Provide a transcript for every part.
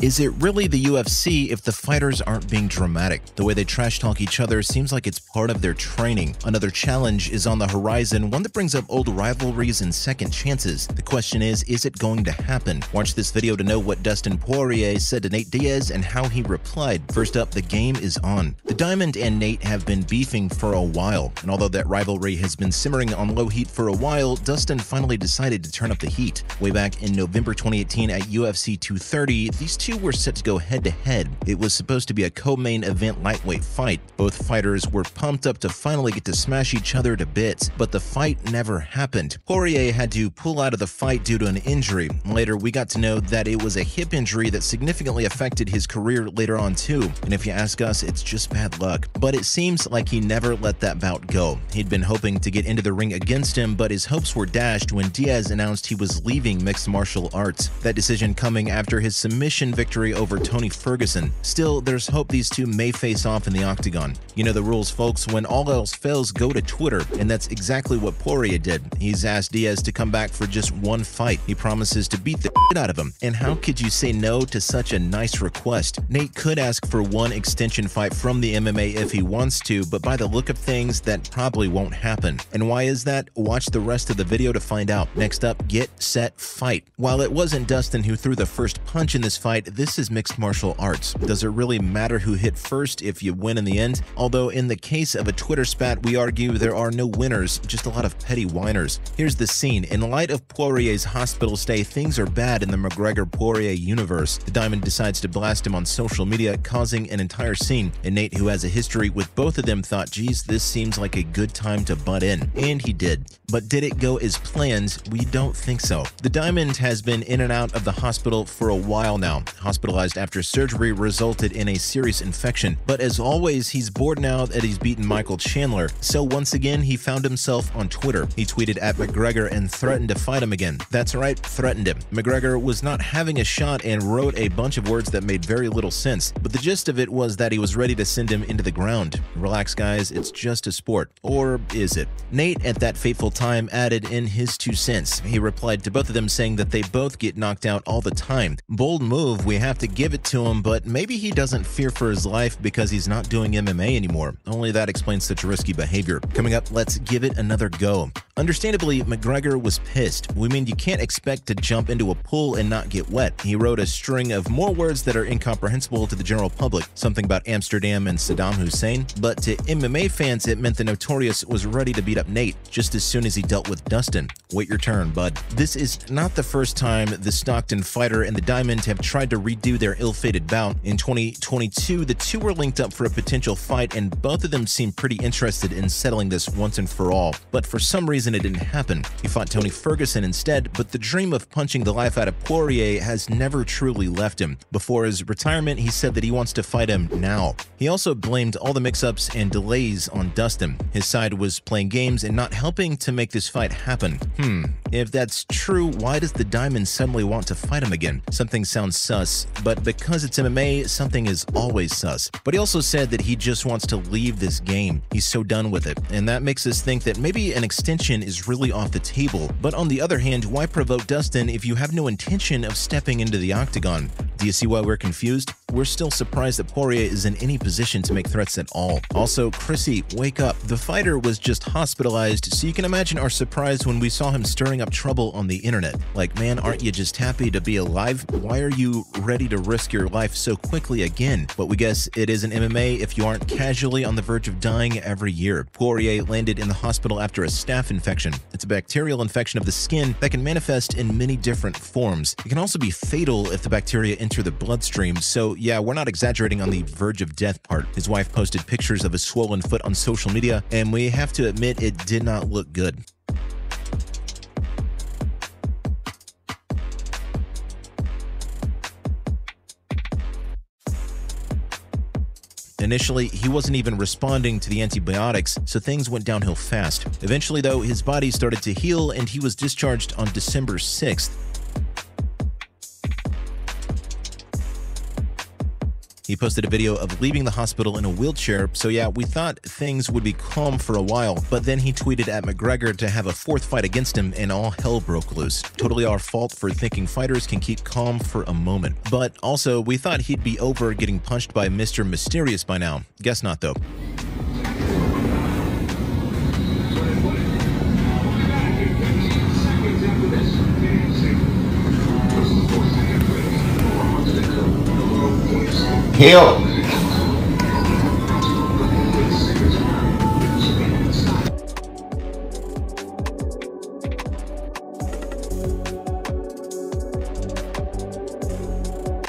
Is it really the UFC if the fighters aren't being dramatic? The way they trash talk each other seems like it's part of their training. Another challenge is on the horizon, one that brings up old rivalries and second chances. The question is it going to happen? Watch this video to know what Dustin Poirier said to Nate Diaz and how he replied. First up, the game is on. The Diamond and Nate have been beefing for a while, and although that rivalry has been simmering on low heat for a while, Dustin finally decided to turn up the heat. Way back in November 2018 at UFC 230, these two were set to go head-to-head. It was supposed to be a co-main event lightweight fight. Both fighters were pumped up to finally get to smash each other to bits, but the fight never happened. Poirier had to pull out of the fight due to an injury. Later, we got to know that it was a hip injury that significantly affected his career later on too, and if you ask us, it's just bad luck. But it seems like he never let that bout go. He'd been hoping to get into the ring against him, but his hopes were dashed when Diaz announced he was leaving mixed martial arts. That decision coming after his submission victory over Tony Ferguson. Still, there's hope these two may face off in the Octagon. You know the rules, folks. When all else fails, go to Twitter, and that's exactly what Poirier did. He's asked Diaz to come back for just one fight. He promises to beat the shit out of him. And how could you say no to such a nice request? Nate could ask for one extension fight from the MMA if he wants to, but by the look of things, that probably won't happen. And why is that? Watch the rest of the video to find out. Next up, get, set, fight. While it wasn't Dustin who threw the first punch in this fight, this is mixed martial arts. Does it really matter who hit first if you win in the end? Although in the case of a Twitter spat, we argue there are no winners, just a lot of petty whiners. Here's the scene. In light of Poirier's hospital stay, things are bad in the McGregor-Poirier universe. The Diamond decides to blast him on social media, causing an entire scene. And Nate, who has a history with both of them, thought, geez, this seems like a good time to butt in. And he did. But did it go as planned? We don't think so. The Diamond has been in and out of the hospital for a while now. Hospitalized after surgery resulted in a serious infection. But as always, he's bored now that he's beaten Michael Chandler. So once again, he found himself on Twitter. He tweeted at McGregor and threatened to fight him again. That's right, threatened him. McGregor was not having a shot and wrote a bunch of words that made very little sense. But the gist of it was that he was ready to send him into the ground. Relax, guys, it's just a sport. Or is it? Nate, at that fateful time, added in his 2 cents. He replied to both of them saying that they both get knocked out all the time. Bold move, we have to give it to him, but maybe he doesn't fear for his life because he's not doing MMA anymore. Only that explains such risky behavior. Coming up, let's give it another go. Understandably, McGregor was pissed. We mean you can't expect to jump into a pool and not get wet. He wrote a string of more words that are incomprehensible to the general public, something about Amsterdam and Saddam Hussein, but to MMA fans it meant the Notorious was ready to beat up Nate just as soon as he dealt with Dustin. Wait your turn, bud. This is not the first time the Stockton fighter and the Diamond have tried to redo their ill-fated bout. In 2022, the two were linked up for a potential fight, and both of them seemed pretty interested in settling this once and for all. But for some reason, it didn't happen. He fought Tony Ferguson instead, but the dream of punching the life out of Poirier has never truly left him. Before his retirement, he said that he wants to fight him now. He also blamed all the mix-ups and delays on Dustin. His side was playing games and not helping to make this fight happen. If that's true, why does the Diamond suddenly want to fight him again? Something sounds sus, but because it's MMA, something is always sus. But he also said that he just wants to leave this game. He's so done with it. And that makes us think that maybe an extension is really off the table. But on the other hand, why provoke Dustin if you have no intention of stepping into the Octagon? Do you see why we're confused? We're still surprised that Poirier is in any position to make threats at all. Also, Chrissy, wake up. The fighter was just hospitalized, so you can imagine our surprise when we saw him stirring up trouble on the internet. Like, man, aren't you just happy to be alive? Why are you ready to risk your life so quickly again? But we guess it isn't MMA if you aren't casually on the verge of dying every year. Poirier landed in the hospital after a staph infection. It's a bacterial infection of the skin that can manifest in many different forms. It can also be fatal if the bacteria enter the bloodstream, so yeah, we're not exaggerating on the verge of death part. His wife posted pictures of his swollen foot on social media, and we have to admit it did not look good. Initially, he wasn't even responding to the antibiotics, so things went downhill fast. Eventually, though, his body started to heal and he was discharged on December 6th. He posted a video of leaving the hospital in a wheelchair, so yeah, we thought things would be calm for a while, but then he tweeted at McGregor to have a fourth fight against him and all hell broke loose. Totally our fault for thinking fighters can keep calm for a moment. But also, we thought he'd be over getting punched by Mr. Mysterious by now. Guess not, though. Hell.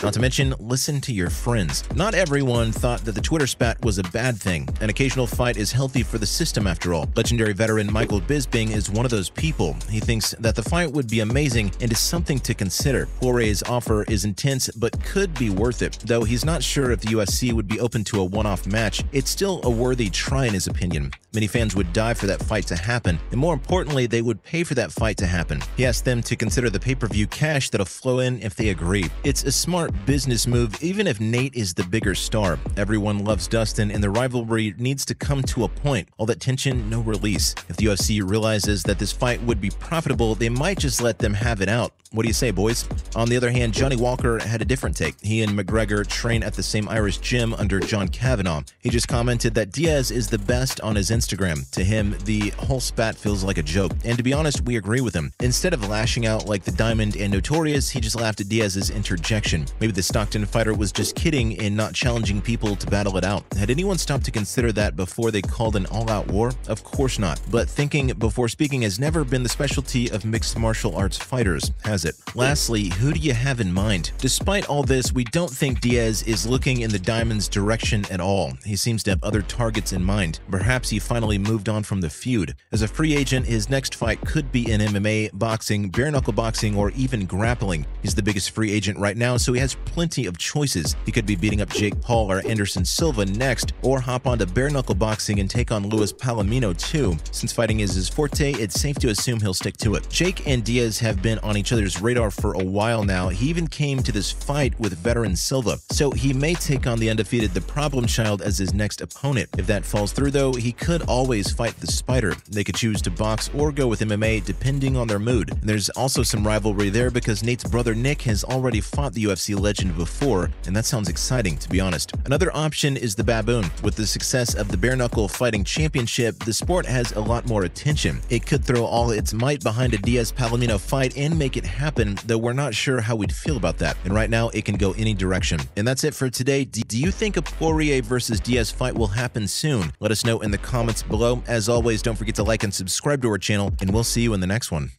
Not to mention, listen to your friends. Not everyone thought that the Twitter spat was a bad thing. An occasional fight is healthy for the system after all. Legendary veteran Michael Bisping is one of those people. He thinks that the fight would be amazing and is something to consider. Poirier's offer is intense but could be worth it. Though he's not sure if the UFC would be open to a one-off match, it's still a worthy try in his opinion. Many fans would die for that fight to happen, and more importantly, they would pay for that fight to happen. He asked them to consider the pay-per-view cash that'll flow in if they agree. It's a smart business move, even if Nate is the bigger star. Everyone loves Dustin, and the rivalry needs to come to a point. All that tension, no release. If the UFC realizes that this fight would be profitable, they might just let them have it out. What do you say, boys? On the other hand, Johnny Walker had a different take. He and McGregor train at the same Irish gym under John Kavanagh. He just commented that Diaz is the best on his Instagram. To him, the whole spat feels like a joke. And to be honest, we agree with him. Instead of lashing out like the Diamond and Notorious, he just laughed at Diaz's interjection. Maybe the Stockton fighter was just kidding and not challenging people to battle it out. Had anyone stopped to consider that before they called an all-out war? Of course not. But thinking before speaking has never been the specialty of mixed martial arts fighters, has it? Lastly, who do you have in mind? Despite all this, we don't think Diaz is looking in the Diamond's direction at all. He seems to have other targets in mind. Perhaps he finally moved on from the feud. As a free agent, his next fight could be in MMA, boxing, bare-knuckle boxing, or even grappling. He's the biggest free agent right now, so he has plenty of choices. He could be beating up Jake Paul or Anderson Silva next, or hop onto bare-knuckle boxing and take on Luis Palomino too. Since fighting is his forte, it's safe to assume he'll stick to it. Jake and Diaz have been on each other's radar for a while now. He even came to this fight with veteran Silva, so he may take on the undefeated The Problem Child as his next opponent. If that falls through though, he could always fight the Spider. They could choose to box or go with MMA depending on their mood. And there's also some rivalry there because Nate's brother Nick has already fought the UFC legend before, and that sounds exciting to be honest. Another option is the Baboon. With the success of the Bare Knuckle Fighting Championship, the sport has a lot more attention. It could throw all its might behind a Diaz-Palomino fight and make it happen, though we're not sure how we'd feel about that. And right now, it can go any direction. And that's it for today. Do you think a Poirier versus Diaz fight will happen soon? Let us know in the comments below. As always, don't forget to like and subscribe to our channel, and we'll see you in the next one.